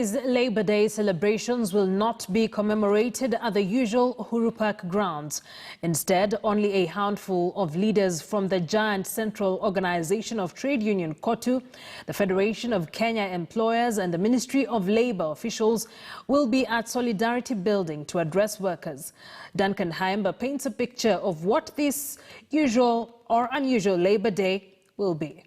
Labor Day celebrations will not be commemorated at the usual Uhuru Park grounds. Instead, only a handful of leaders from the giant Central Organization of Trade Union KOTU, the Federation of Kenya Employers and the Ministry of Labour officials will be at Solidarity Building to address workers. Duncan Haimba paints a picture of what this usual or unusual Labor Day will be.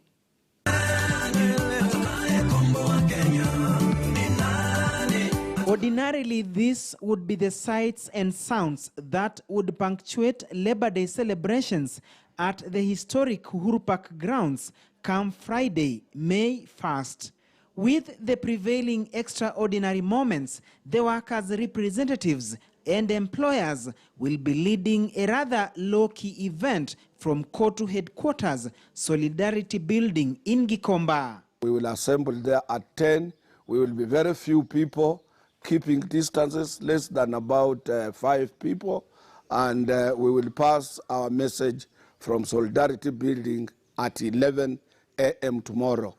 Ordinarily, these would be the sights and sounds that would punctuate Labor Day celebrations at the historic Uhuru Park grounds come Friday, May 1st. With the prevailing extraordinary moments, the workers' representatives and employers will be leading a rather low-key event from KOTU headquarters, Solidarity Building in Gikomba. We will assemble there at 10. We will be very few people, keeping distances less than about 5 people, and we will pass our message from Solidarity Building at 11 a.m. tomorrow.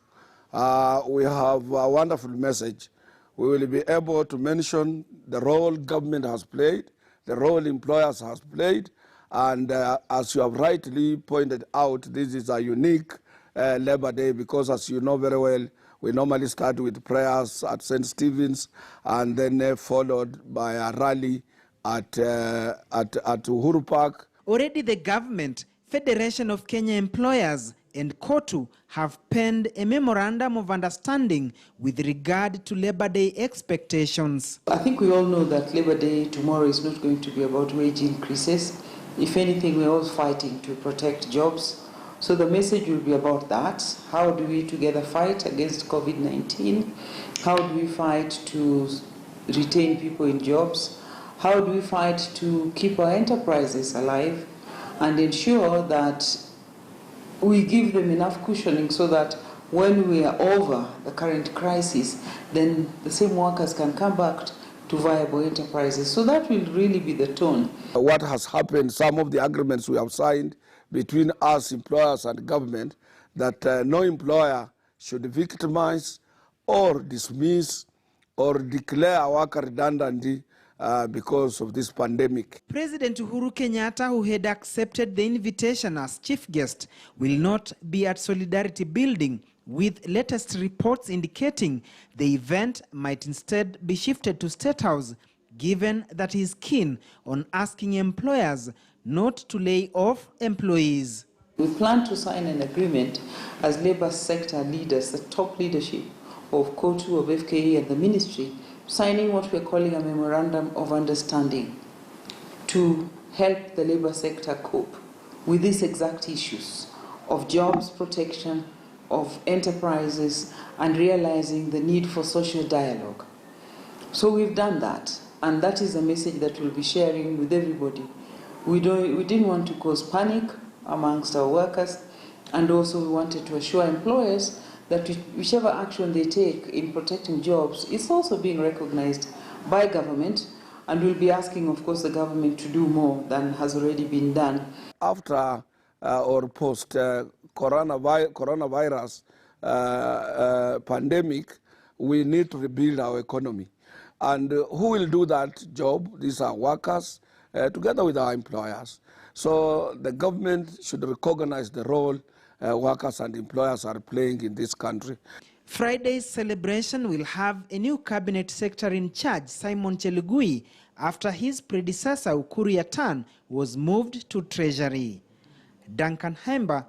We have a wonderful message. We will be able to mention the role government has played, the role employers has played, and as you have rightly pointed out, this is a unique Labor Day because, as you know very well, we normally start with prayers at St. Stephen's and then followed by a rally at Uhuru Park. Already the government, Federation of Kenya Employers and KOTU have penned a memorandum of understanding with regard to Labor Day expectations. I think we all know that Labor Day tomorrow is not going to be about wage increases. If anything, we're all fighting to protect jobs. So the message will be about that. How do we together fight against COVID-19? How do we fight to retain people in jobs? How do we fight to keep our enterprises alive and ensure that we give them enough cushioning so that when we are over the current crisis, then the same workers can come back to viable enterprises. So that will really be the tone. What has happened, some of the agreements we have signed between us, employers and government, that no employer should victimize or dismiss or declare a worker redundant because of this pandemic. President Uhuru Kenyatta, who had accepted the invitation as chief guest, will not be at Solidarity Building, with latest reports indicating the event might instead be shifted to State House, given that he is keen on asking employers not to lay off employees. We plan to sign an agreement as labour sector leaders, the top leadership of KOTU, of FKE and the ministry, signing what we're calling a memorandum of understanding to help the labour sector cope with these exact issues of jobs protection, of enterprises, and realizing the need for social dialogue. So we've done that, and that is a message that we'll be sharing with everybody. We didn't want to cause panic amongst our workers, and also we wanted to assure employers that whichever action they take in protecting jobs, it's also being recognized by government, and we'll be asking, of course, the government to do more than has already been done. After or post coronavirus pandemic, we need to rebuild our economy. And who will do that job? These are workers, together with our employers. So the government should recognize the role workers and employers are playing in this country. Friday's celebration will have a new cabinet secretary in charge, Simon Chelugui, after his predecessor, Ukuru Yatan, was moved to Treasury. Duncan Haimba,